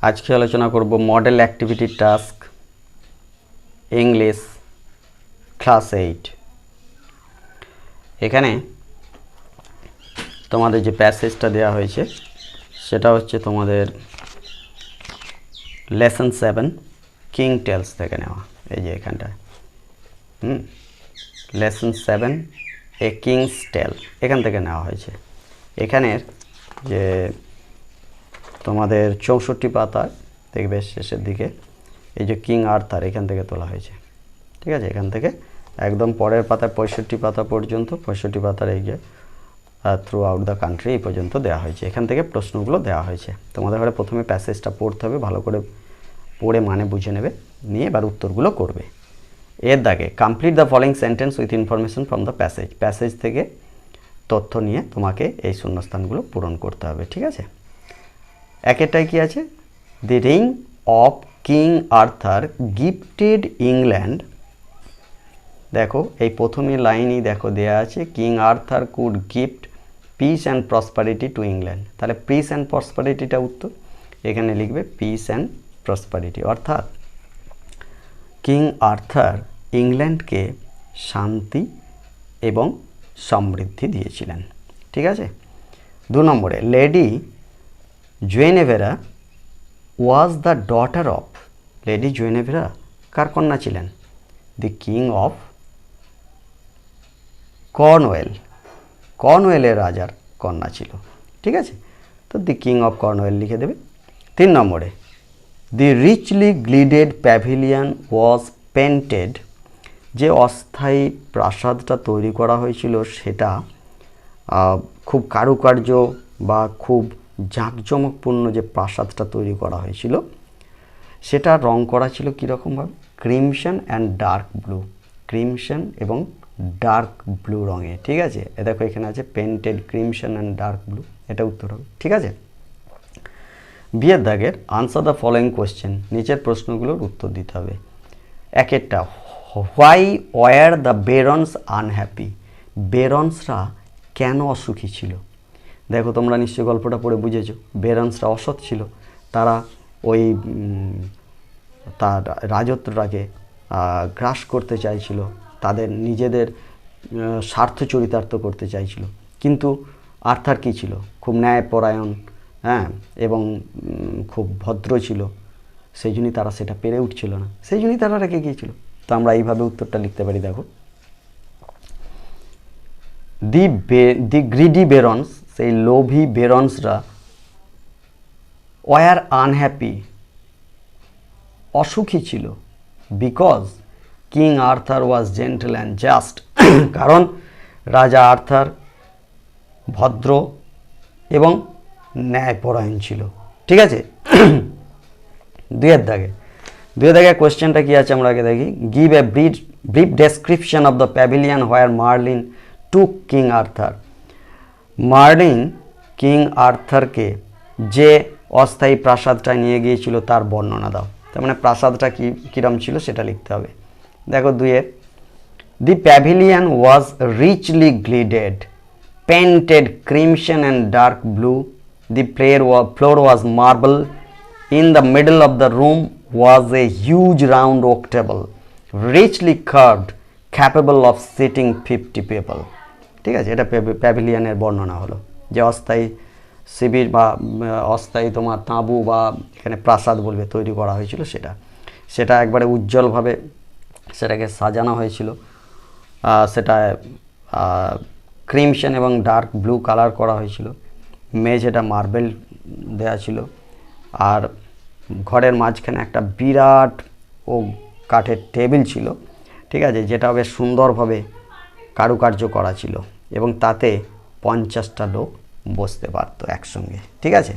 আজকে আলোচনা করব model activity task English class 8। এখানে তোমাদের যে প্যাসেজটা দেওয়া হয়েছে সেটা হচ্ছে তোমাদের লেসন 7 কিং টেলস থেকে নেওয়া। এই যে এখানটায় লেসন 7 এ কিংস টেল এখান থেকে নেওয়া হয়েছে। এখানের যে তোমাদের 64 পাতায় দেখবে শেষের দিকে এই যে কিং আর্থার এখান থেকে তোলা হয়েছে। ঠিক আছে, এখান থেকে একদম পরের পাতায় 65 পাতা পর্যন্ত, 65 পাতার এই যে থ্রু আউট দ্য কান্ট্রি এই পর্যন্ত দেওয়া হয়েছে। এখান থেকে প্রশ্নগুলো দেওয়া হয়েছে। তোমাদের ঘরে প্রথমে প্যাসেজটা পড়তে হবে, ভালো করে পড়ে মানে বুঝে নেবে, নিয়ে এবার উত্তরগুলো করবে। এর দাগে complete the following sentence with information from the passage. Passage থেকে তথ্য নিয়ে তোমাকে এই শূন্যস্থানগুলো পূরণ করতে হবে। ঠিক আছে, একেরটাই কি আছে? The ring of King Arthur gifted England. দেখো এই প্রথমে লাইনই দেখো দেয়া আছে King Arthur could gift peace and prosperity to England. তাহলে পিস অ্যান্ড প্রসপারিটিটা উত্তর, এখানে লিখবে পিস অ্যান্ড প্রসপারিটি, অর্থাৎ কিং আর্থার ইংল্যান্ডকে শান্তি এবং সমৃদ্ধি দিয়েছিলেন। ঠিক আছে, 2 নম্বরে Lady Guinevere was the daughter of. Lady Guinevere কার কন্যা ছিলেন? The King of Cornwall. কর্নওয়েলের রাজার কন্যা ছিল। ঠিক আছে, তো দি কিং অফ কর্নওয়েল লিখে দেবে। 3 নম্বরে দি রিচলি গ্লিডেড প্যাভিলিয়ন ওয়াজ পেন্টেড। যে অস্থায়ী প্রাসাদটা তৈরি করা হয়েছিল সেটা খুব কারুকার্য বা খুব জাঁকজমকপূর্ণ যে প্রাসাদটা তৈরি করা হয়েছিল সেটা রং করা ছিল কীরকমভাবে? Crimson and dark blue. Crimson এবং ডার্ক ব্লু রঙে। ঠিক আছে, এ দেখো এখানে আছে painted crimson and dark blue, এটা উত্তর হবে। ঠিক আছে, বিয়ের দাগের আনসার দ্য ফলোয়িং কোয়েশ্চেন। নিচের প্রশ্নগুলোর উত্তর দিতে হবে। একেরটা, হোয়াই ওয়ার দ্য বেরন্স আনহ্যাপি। বেরন্সরা কেন অসুখী ছিল? দেখো তোমরা নিশ্চয়ই গল্পটা পড়ে বুঝেছো, বেরন্সরা অসৎ ছিল। তারা ওই তার রাজত্বটাকে গ্রাস করতে চাইছিল, তাদের নিজেদের স্বার্থ চরিতার্থ করতে চাইছিল। কিন্তু আর্থার কী ছিল? খুব ন্যায়পরায়ণ, হ্যাঁ, এবং খুব ভদ্র ছিল। সেই জন্যই তারা সেটা পেরে উঠছিল না, সেই জন্যই তারা রেখে গিয়েছিল। তো আমরা এইভাবে উত্তরটা লিখতে পারি। দেখো দি গ্রিডি বেরন্স, সেই লোভী বেরন্সরা ওয়ার আনহ্যাপি, অসুখী ছিল। Because king Arthur was gentle and just, কারণ রাজা আর্থার ভদ্র এবং ন্যায়পরায়ণ ছিল। ঠিক আছে, দুয়ের দাগে কোয়েশ্চেনটা কি আছে আমরা আগে দেখি। Give a brief description of the pavilion where Merlin took King Arthur. Merlin King আর্থারকে যে অস্থায়ী প্রাসাদটা নিয়ে গিয়েছিল তার বর্ণনা দাও। তার মানে প্রাসাদটা কীরকম ছিল সেটা লিখতে হবে। দেখো 2 the pavilion was richly gilded, painted crimson and dark blue. The floor was marble. In the middle of the room was a huge round oak table, richly carved, capable of seating 50 people. ঠিক আছে, এটা প্যাভিলিয়নের বর্ণনা হলো, যে অস্থায়ী শিবির বা অস্থায়ী তোমার তাঁবু বা এখানে প্রাসাদ বলবে তৈরি করা হয়েছিল। সেটা একবারে উজ্জ্বলভাবে সেটাকে সাজানো হয়েছিল। সেটা ক্রিমসন এবং ডার্ক ব্লু কালার করা হয়েছিল। মেঝেটা মার্বেল দেয়া ছিল, আর ঘরের মাঝখানে একটা বিরাট ও কাঠের টেবিল ছিল। ঠিক আছে, যেটা বেশ সুন্দরভাবে কারুকার্য করা ছিল এবং তাতে 50টা লোক বসতে পারতো একসঙ্গে। ঠিক আছে,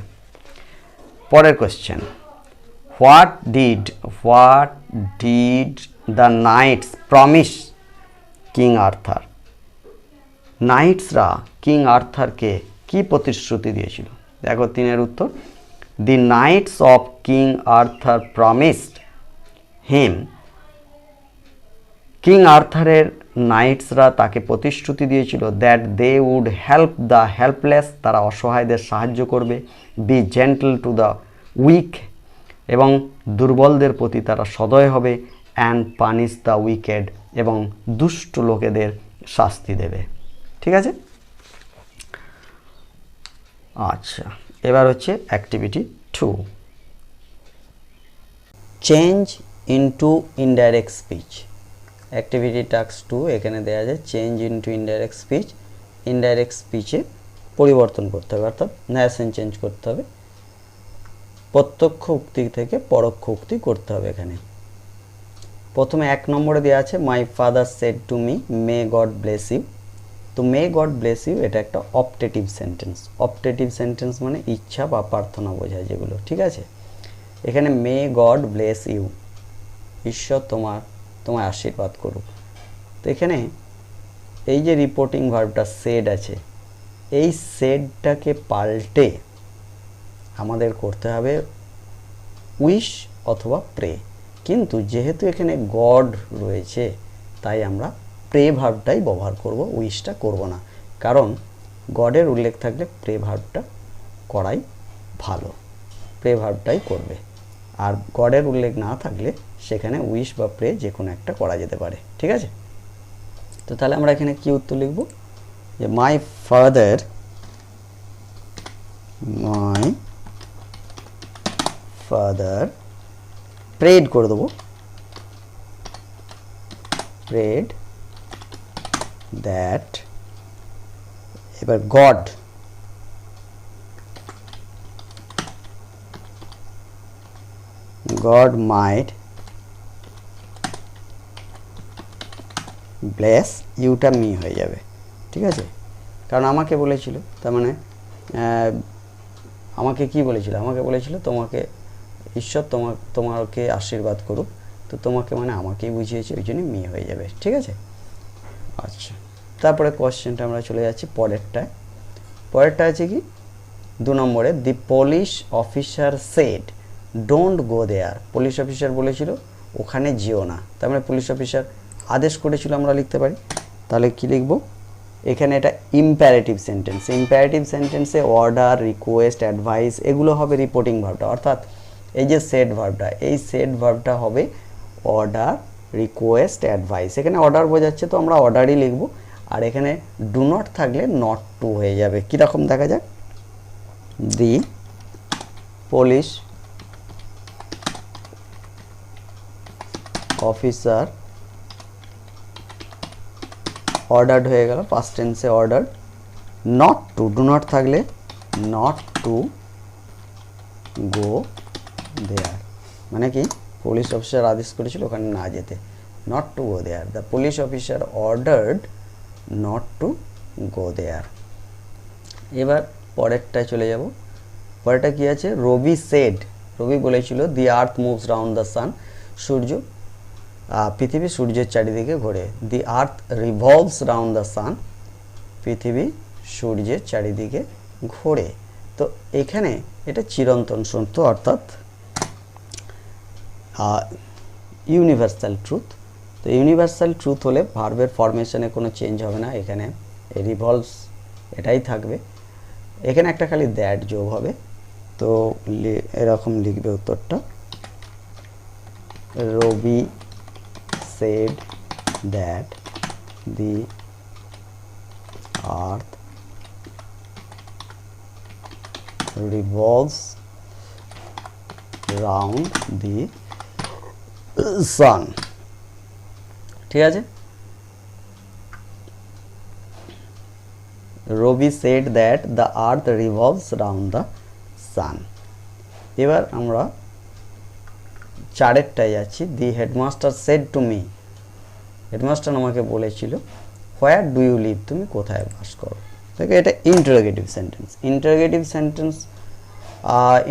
পরের question, what did the knights promise King Arthur. নাইটসরা কিং আর্থারকে কি প্রতিশ্রুতি দিয়েছিল? দেখো 3 উত্তর। The knights of King Arthur promised him. King আর্থারের নাইটসরা তাকে প্রতিশ্রুতি দিয়েছিল that they would help the helpless, তারা অসহায়দের সাহায্য করবে। Be gentle to the weak, এবং দুর্বলদের প্রতি তারা সদয় হবে, অ্যান্ড পানিশ দ্য উইকেড, এবং দুষ্ট লোকেদের শাস্তি দেবে। ঠিক আছে? আচ্ছা, এবার হচ্ছে activity 2, change into indirect speech. Activity task 2 এখানে দেওয়া যায় change into indirect speech. Indirect স্পিচে পরিবর্তন করতে হবে, অর্থাৎ ন্যারেশন চেঞ্জ করতে হবে, প্রত্যক্ষ উক্তি থেকে পরোক্ষ উক্তি করতে হবে। এখানে প্রথমে 1 নম্বরে দেওয়া আছে my father said to me may God bless you. তো মে গড ব্লেস ইউ এটা একটা অপটেটিভ সেন্টেন্স। অপটেটিভ সেন্টেন্স মানে ইচ্ছা বা প্রার্থনা বোঝায় যেগুলো। ঠিক আছে? এখানে মে গড ব্লেস ইউ, ঈশ্বর তোমায় আশীর্বাদ করুক। তো এখানে এই যে রিপোর্টিং ভার্বটা সেড আছে, এই সেডটাকে পাল্টে আমাদের করতে হবে উইশ অথবা প্রে। কিন্তু যেহেতু এখানে গড রয়েছে তাই আমরা প্রে ভার্বটাই ব্যবহার করব, উইশটা করব না। কারণ গডের উল্লেখ থাকলে প্রে ভার্বটা করাই ভালো, প্রে ভার্বটাই করবে। আর গডের উল্লেখ না থাকলে সেখানে উইশ বা প্রে যে কোনো একটা করা যেতে পারে। ঠিক আছে? তো তাহলে আমরা এখানে কি উত্তর লিখব, যে মাই ফাদার প্রেড করে দেবো, প্রেড দ্যাট, এবার গড might ব্লেস ইউটা মি হয়ে যাবে। ঠিক আছে? কারণ আমাকে বলেছিল, তার মানে আমাকে কি বলেছিল, আমাকে বলেছিল তোমাকে ঈশ্বর তোমাকে আশীর্বাদ করুক। তো তোমাকে মানে আমাকেই বুঝিয়েছে, ওই জন্য মি হয়ে যাবে। ঠিক আছে? আচ্ছা, তারপরে কোয়েশ্চেনটা আমরা চলে যাচ্ছি পরেরটায়। পরেরটা আছে কি 2 নম্বরে, the police officer said don't go there. Police officer বলেছিল ওখানে যেও না, তার মানে পুলিশ অফিসার আদেশ করেছিল আমরা লিখতে পারি। তাহলে কি লিখব, এখানে এটা ইম্পারেটিভ সেন্টেন্স। ইম্পারেটিভ সেন্টেন্সে অর্ডার, রিকোয়েস্ট, অ্যাডভাইস এগুলো হবে রিপোর্টিং ভার্বটা। অর্থাৎ এই যে সেড ভার্বটা, এই সেড ভার্বটা হবে অর্ডার, রিকোয়েস্ট, অ্যাডভাইস। এখানে অর্ডার বোঝাচ্ছে তো আমরা অর্ডারই লিখব, আর এখানে ডু নট থাকলে নট টু হয়ে যাবে। কীরকম দেখা যাক, দি পুলিশ অফিসার অর্ডার্ড হয়ে গেল, পাস্ট টেন্সে ordered, not to, do not থাকলে নট টু গো দেয়ার, মানে কি পুলিশ অফিসার আদেশ করেছিল ওখানে না যেতে, not to go there. The police officer ordered not to go there. এবার পরেরটায় চলে যাব। পরেরটা কি আছে, রবি সেড, রবি বলেছিল the earth moves round the sun, পৃথিবী সূর্যের চারিদিকে ঘোরে। The earth revolves round the sun, পৃথিবী সূর্যের চারিদিকে ঘোরে। তো এখানে এটা চিরন্তন সত্য, অর্থাৎ ইউনিভার্সাল ট্রুথ। তো ইউনিভার্সাল ট্রুথ হলে ভার্বের ফরমেশনে কোনো চেঞ্জ হবে না, এখানে রিভলভস এটাই থাকবে, এখানে একটা খালি দ্যাট যোগ হবে। তো এরকম লিখবে উত্তরটা, রবি said that the earth revolves round the sun। ঠিক আছে, রবি said that the earth revolves round the sun। এবার আমরা চারেরটায় যাচ্ছি, the headmaster shed to me, headmaster আমাকে বলেছিল হোয়ার ডু ইউ লিভ, তুমি কোথায় বাস করো। দেখো এটা interrogative sentence. Interrogative sentence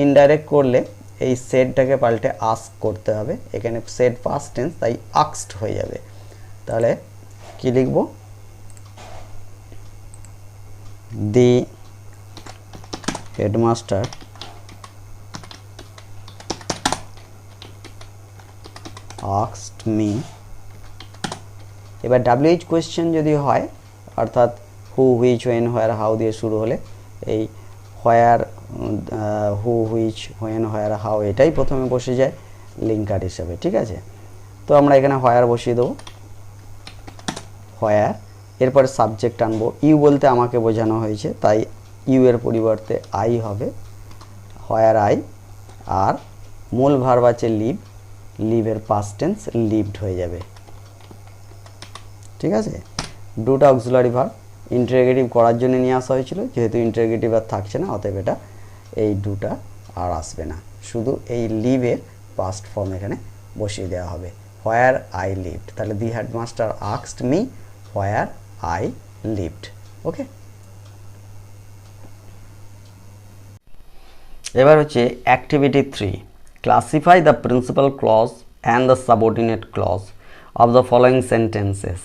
indirect করলে এই সেডটাকে পাল্টে আস্ক করতে হবে, এখানে সেড পাস্ট টেন্স তাই আস্কড হয়ে যাবে। তাহলে কি লিখব, দি হেডমাস্টার asked me। এবার WH কোয়েশ্চেন যদি হয়, অর্থাৎ হু, হুইচ, ওয়েন, হোয়ার, হাউ দিয়ে শুরু হলে এই হোয়ার হু, হুইচ, হোয়েন, হোয়ার, হাউ এটাই প্রথমে বসে যায় লিঙ্কার হিসাবে, ঠিক আছে। তো আমরা এখানে হোয়ার বসিয়ে দেবো, হোয়ার, এরপরে সাবজেক্ট আনবো, ইউ বলতে আমাকে বোঝানো হয়েছে তাই ইউ এর পরিবর্তে আই হবে, হোয়ার আই, আর মূল ভার্ব আছে লিভ, লিভের পাস্ট টেন্স লিভড হয়ে যাবে, ঠিক আছে। ডুটা অক্সিলারি ভার্ব, ইন্টারোগেটিভ করার জন্য নিয়ে আসা হয়েছিল, যেহেতু ইন্টারোগেটিভ আর থাকছে না অতএব এটা এই ডুটা আর আসবে না, শুধু এই লিভের পাস্ট ফর্ম এখানে বসিয়ে দেওয়া হবে, হোয়ার আই লিভড। তাহলে the headmaster asked me where I lived. Okay, এবার হচ্ছে activity 3, classify the principal clause and the subordinate clause of the following sentences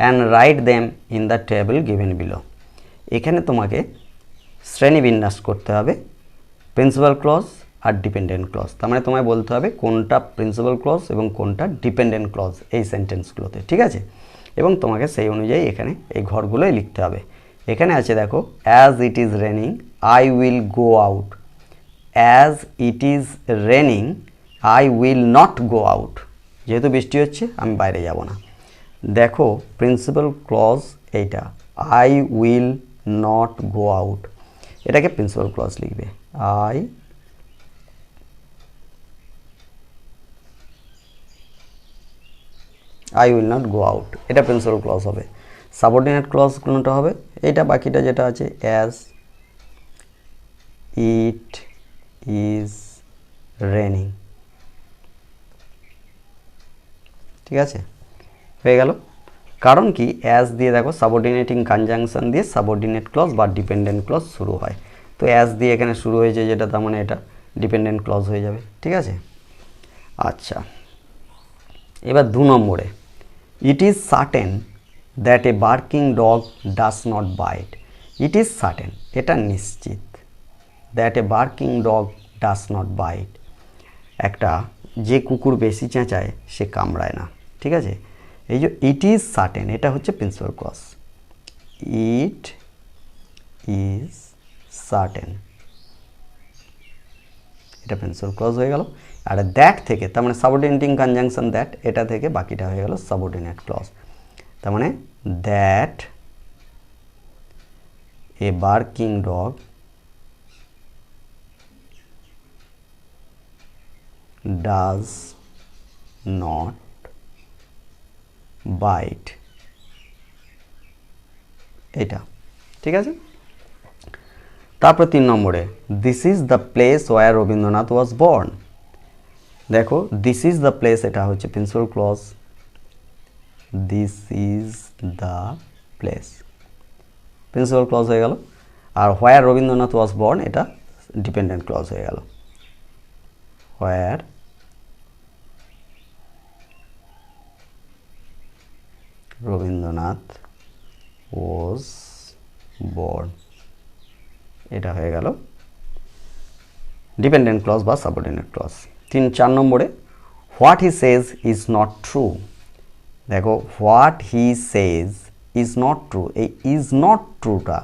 and write them in the table given below. এখানে তোমাকে শ্রেণীবিন্যাস করতে হবে principal clause আর dependent clause, তার মানে তোমায় বলতে হবে কোনটা প্রিন্সিপাল ক্লজ এবং কোনটা ডিপেন্ডেন্ট ক্লজ এই সেন্টেন্সগুলোতে, ঠিক আছে। এবং তোমাকে সেই অনুযায়ী এখানে এই ঘরগুলোই লিখতে হবে। এখানে আছে দেখো, as it is raining I will go out, as it is raining I will not go out, যেহেতু বৃষ্টি হচ্ছে আমি বাইরে যাব না। দেখো প্রিন্সিপাল ক্লজ এইটা, I will not go out, এটাকে প্রিন্সিপাল ক্লজ লিখবে, I will not go out, এটা প্রিন্সিপাল ক্লজ হবে। সাবঅর্ডিনেট ক্লজ কোনটা হবে, এইটা বাকিটা যেটা আছে, অ্যাজ ইট ইজ রেনিং, ঠিক আছে, হয়ে গেল। কারণ কি, অ্যাজ দিয়ে দেখো সাবঅর্ডিনেটিং কনজাংশন দিয়ে সাবঅর্ডিনেট ক্লজ বা ডিপেন্ডেন্ট ক্লজ শুরু হয়, তো অ্যাজ দিয়ে এখানে শুরু হয়েছে যেটা, তার মানে এটা ডিপেন্ডেন্ট ক্লজ হয়ে যাবে, ঠিক আছে। আচ্ছা, এবার 2 নম্বরে, ইট is certain that a barking dog does not byte, it is certain এটা নিশ্চিত, that a barking dog does not byte একটা যে কুকুর বেশি চেঁচায় সে কামড়ায় না, ঠিক আছে। এই যে ইট ইজ সার্টেন এটা হচ্ছে principal clause, it is certain এটা প্রিন্সিপাল ক্লজ হয়ে গেল। আর দ্যাট থেকে, তার মানে সাবঅর্ডিনেটিং কনজাংশন দ্যাট, এটা থেকে বাকিটা হয়ে গেল সাবঅর্ডিনেট ক্লজ, তার মানে that a barking dog does not bite, এটা ঠিক আছে। তারপর 3 নম্বরে, this is the place where Rabindranath was born, দেখো দিস ইজ দ্য প্লেস এটা হচ্ছে principal clause, this is the place principal clause হয়ে গেল। আর হোয়ার রবীন্দ্রনাথ ওয়াজ বর্ন এটা ডিপেন্ডেন্ট ক্লজ হয়ে গেল, হোয়ার রবীন্দ্রনাথ ওয়াজ বর্ন এটা হয়ে গেল ডিপেন্ডেন্ট ক্লজ বা সাবঅর্ডিনেট ক্লজ। 4 নম্বরে, what he says is not true, দেখো what he says is not true, এই ইজ নট ট্রুটা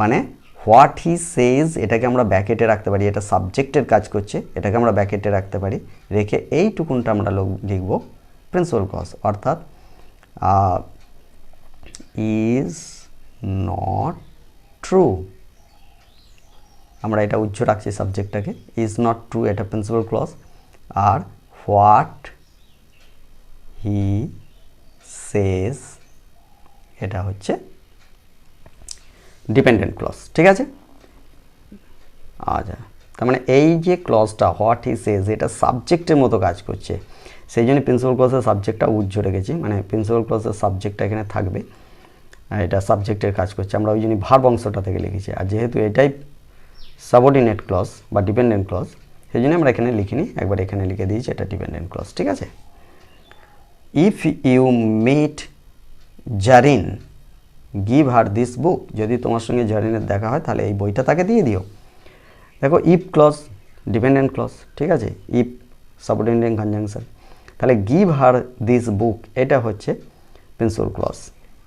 মানে হোয়াট হি সেজ এটাকে আমরা ব্যাকেটে রাখতে পারি, এটা সাবজেক্টের কাজ করছে, এটাকে আমরা ব্যাকেটে রাখতে পারি, রেখে এইটুকুনটা আমরা লিখব প্রিন্সিপাল ক্লজ, অর্থাৎ ইজ নট ট্রু, আমরা এটা উচ্চ রাখছি সাবজেক্টটাকে, ইজ নট ট্রু এটা প্রিন্সিপাল ক্লজ, আর হোয়াট হি সেজ এটা হচ্ছে ডিপেন্ডেন্ট ক্লজ, ঠিক আছে। আচ্ছা, তার মানে এই যে ক্লজটা হোয়াট হি সেজ এটা সাবজেক্টের মতো কাজ করছে, সেই জন্য প্রিন্সিপাল ক্লজের সাবজেক্টটা উজ্জ্ব রেখেছি, মানে প্রিন্সিপাল ক্লজের সাবজেক্টটা এখানে থাকবে, এটা সাবজেক্টের কাজ করছে, আমরা ওই জন্য ভার্ব অংশটা থেকে লিখেছি। আর যেহেতু এটাই সাবঅর্ডিনেট ক্লজ বা ডিপেন্ডেন্ট ক্লজ, সেই জন্য আমরা এখানে লিখিনি, একবার এখানে লিখে দিয়েছি এটা ডিপেন্ডেন্ট ক্লজ, ঠিক আছে। If you meet Jarin give her this book, যদি তোমার সঙ্গে জারিনের দেখা হয় তাহলে এই বইটা তাকে দিয়ে দিও, দেখো ইফ ক্লজ ডিপেন্ডেন্ট ক্লজ, ঠিক আছে, ইফ সাবঅর্ডিনেটিং কনজাংশন, তাহলে গিভ হার দিস বুক এটা হচ্ছে প্রিন্সিপাল ক্লজ,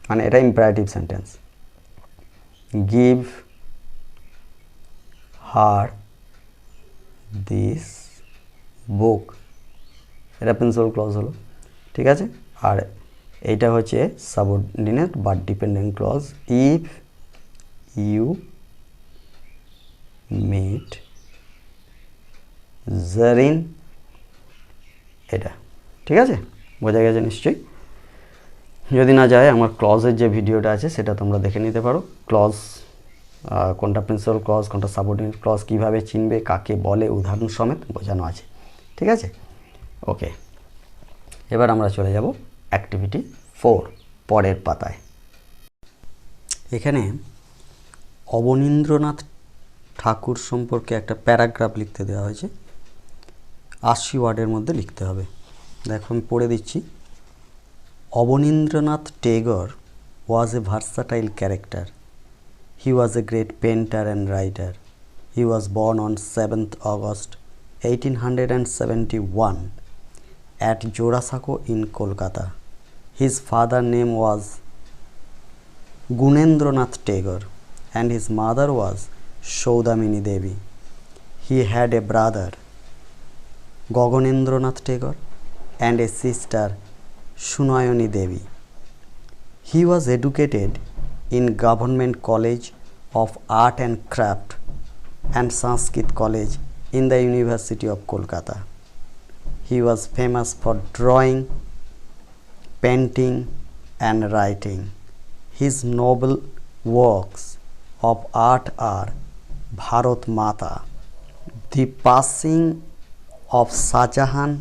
মানে এটা imperative sentence, give her this বুক, এটা প্রিন্সিপাল ক্লজ হলো, ঠিক আছে। আর এইটা হচ্ছে সাবঅর্ডিনেট বা dependent clause, if you meet Jarin, এটা ঠিক আছে, বোঝা গেছে নিশ্চয়ই। যদি না যায় আমার ক্লজের যে ভিডিওটা আছে সেটা তোমরা দেখে নিতে পারো। ক্লজ কোনটা প্রিন্সিপাল ক্লজ, কোনটা সাবঅর্ডিনেট ক্লজ, কীভাবে চিনবে, কাকে বলে, উদাহরণ সমেত বোঝানো আছে, ঠিক আছে। ওকে, এবার আমরা চলে যাব অ্যাক্টিভিটি 4 পরের পাতায়। এখানে অবনীন্দ্রনাথ ঠাকুর সম্পর্কে একটা প্যারাগ্রাফ লিখতে দেওয়া হয়েছে, 80 ওয়ার্ডের মধ্যে লিখতে হবে। দেখো আমি পড়ে দিচ্ছি। Abanindranath Tagore was a versatile character. He was a great painter and writer. He was born on 7th August 1871 at Jorasako in Kolkata. His father's name was Gunendranath Tagore and his mother was Saudamini Devi. He had a brother, Gaganendranath Tagore, and a sister, Sunayani Devi. He was educated in Government College of Art and Craft and Sanskrit College in the University of Kolkata. He was famous for drawing, painting and writing. His noble works of art are Bharat Mata, The Passing of Shahjahan,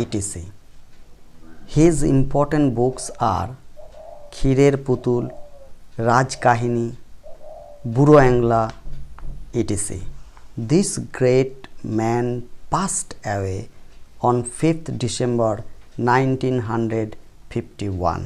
etc. His important books are Khirer Putul, Raj Kahini, Buro Angla, etc. This great man passed away on 5th December 1951.